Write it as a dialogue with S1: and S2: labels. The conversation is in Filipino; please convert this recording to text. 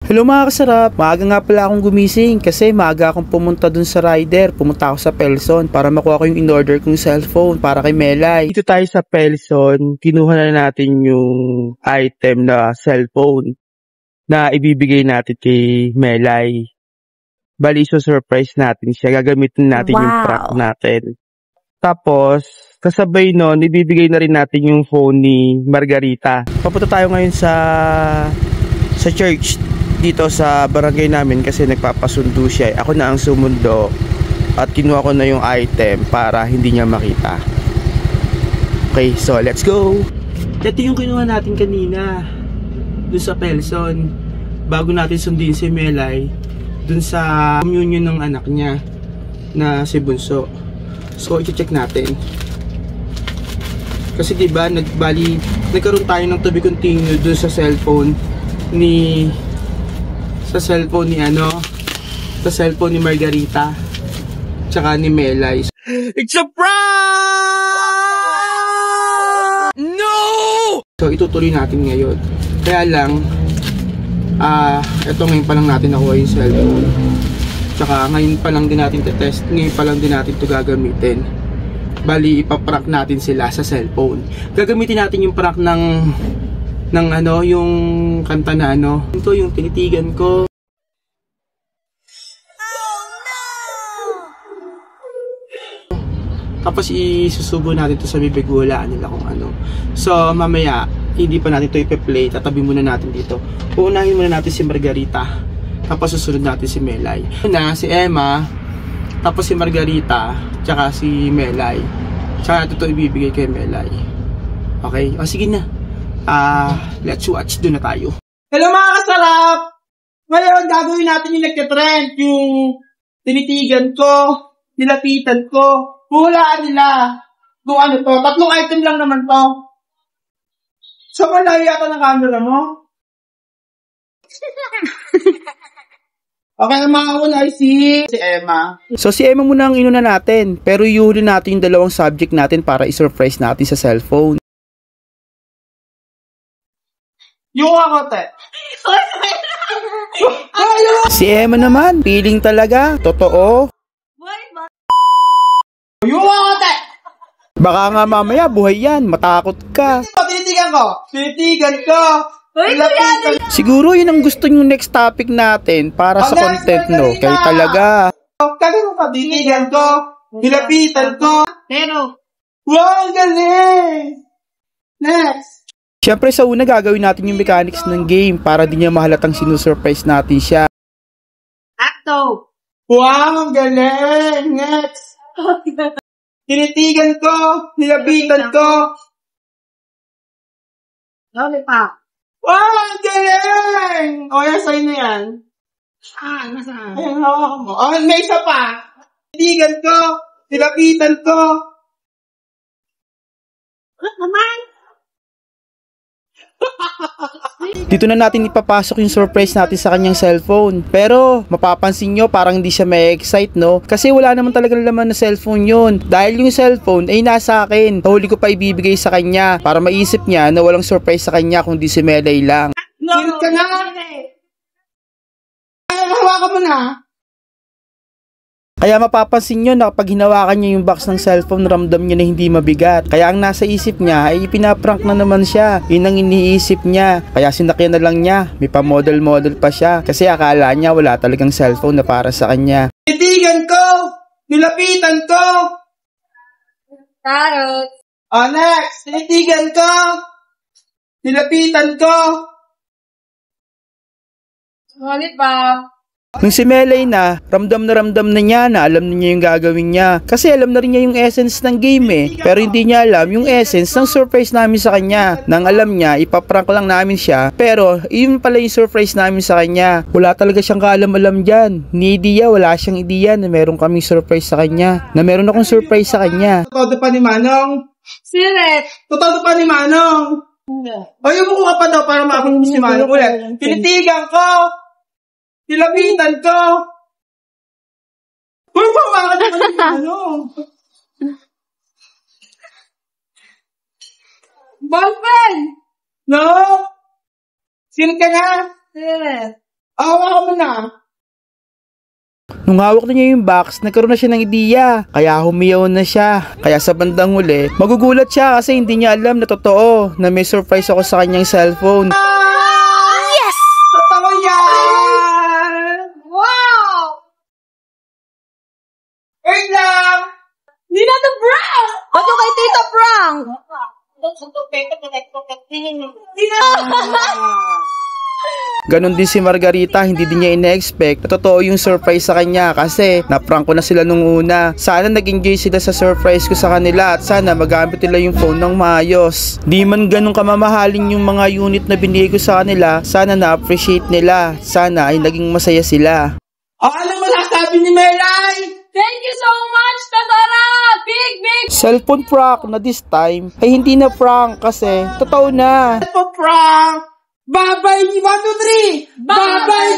S1: Hello mga kasarap, maaga nga pala akong gumising kasi maaga akong pumunta dun sa rider. Pumunta ako sa Pelson para makuha ko yung in-order kong cellphone para kay Melay. Dito tayo sa Pelson, kinuha na natin yung item na cellphone na ibibigay natin kay Melay. Bali, surprise natin siya, gagamitin natin yung prank natin. Tapos, kasabay nun, ibibigay na rin natin yung phone ni Margarita. Papunta tayo ngayon sa church dito sa barangay namin kasi nagpapasundo siya. Ako na ang sumundo at kinuha ko na yung item para hindi niya makita. Okay, so let's go! Ito yung kinuha natin kanina dun sa Pelson bago natin sundin si Melay dun sa communion ng anak niya na si Bunso. So i-check natin kasi diba nagkaroon tayo ng to be continued dun sa cellphone ni Margarita tsaka ni Melay. It's a prank! No! So itutuloy natin ngayon. Kaya lang eto ngayon pa lang natin nakuha yung cellphone. Tsaka ngayon pa lang din natin test, ngayon pa lang din natin ito gagamitin. Bali ipaprank natin sila sa cellphone. Gagamitin natin yung prank ng yung kanta na ito yung tinitigan ko. Tapos isusubo natin to sa bibig, hulaan nila kung ano. So mamaya hindi pa natin to ipe-play, tatabi muna natin dito. Uunahin muna natin si Margarita, tapos susunod natin si Melay. Una si Emma, tapos si Margarita, tsaka si Melay. Tsaka natin to ibibigay kay Melay. Okay? O sige na. Let's watch, doon na tayo. Hello mga kasarap! Ngayon gagawin natin yung nagka-trend, yung tinitigan ko, nilapitan ko, hulaan nila kung ano to. Tatlong item lang naman to. So malayo yata ng camera mo. Okay, ang mauna ay si Emma. So si Emma muna ang inuna natin, pero ihuli natin yung dalawang subject natin para i-surprise natin sa cellphone. Yung ako, te. Si Emma naman, feeling talaga, totoo. Yung ako, te. Baka nga mamaya, buhay yan, matakot ka. Tinitigan ko. Siguro yun ang gusto yung next topic natin para sa content, no? Kayo talaga. Kaya mo patitigan ko, nilapitan ko. Pero, wow, galing! Next. Siyempre sa una gagawin natin yung mechanics ng game para di niya mahalatang sinusurprise natin siya. Acto! Wow, ang galing! Next! Tinitigan ko, nilapitan ko. Lollipop. Wow, ang galing! O, yan, sa'yo na yan. Nasaan? Ayan, hawak mo. O, may isa pa. Tinitigan ko, nilapitan ko. What naman? Dito na natin ipapasok yung surprise natin sa kanyang cellphone. Pero mapapansin nyo parang hindi siya may excite, no? Kasi wala naman talagang laman na cellphone yun. Dahil yung cellphone ay nasa akin. Nahuli ko pa ibibigay sa kanya para maisip niya na walang surprise sa kanya kundi si Melay lang. No! Ka na! Hawakan mo na! Kaya mapapansin nyo na kapag hinawakan niya yung box ng cellphone, ramdam niya na hindi mabigat. Kaya ang nasa isip niya ay pinaprank na naman siya. Yun ang iniisip niya. Kaya sinakyan na lang niya. May pa-model-model pa siya. Kasi akala niya wala talagang cellphone na para sa kanya. Titigan ko! Nilapitan ko! Tarot! Oh, next! Titigan ko! Nilapitan ko! Lollipop! Nung si Melay na ramdam na niya na alam niya yung gagawin niya. Kasi alam na rin niya yung essence ng game eh. Pero hindi niya alam yung essence ng surprise namin sa kanya. Nang alam niya, ipaprank lang namin siya. Pero yun pala yung surprise namin sa kanya. Wala talaga siyang kaalam-alam dyan. Ni idea, wala siyang idea na meron kaming surprise sa kanya. Na meron akong surprise sa kanya. Todo pa ni Manong? Siret! Todo pa ni Manong? O yung buko ka pa daw para makakunin si Manong ulit. Tinitigan ko! Nilapitan ko! Uy, pawakan naman yung Ballpen! No? Sino ka na? Yes. Awa mo na. Nung hawak na niya yung box, nagkaroon na siya ng ideya. Kaya humiyaw na siya. Kaya sa bandang huli, magugulat siya kasi hindi niya alam na totoo na may surprise ako sa kanyang cellphone.
S2: Yes!
S1: Totoo yan!
S2: Wow!
S1: Wait lang!
S2: Hindi na the prank! Ano kay Tita Prank?
S1: Ganon din si Margarita, hindi din niya ina-expect na totoo yung surprise sa kanya kasi na-prank ko na sila nung una. Sana nag-enjoy sila sa surprise ko sa kanila at sana magamit nila yung phone ng maayos. Di man ganun kamamahalin yung mga unit na binigay ko sa kanila, sana na-appreciate nila. Sana ay naging masaya sila. Ano mo nasabi ni Melay?
S2: Thank you so much, Tadora! Big!
S1: Cellphone prank na this time ay hindi na prank kasi totoo na. Cellphone prank! Babay ni 1, 2, 3! Babay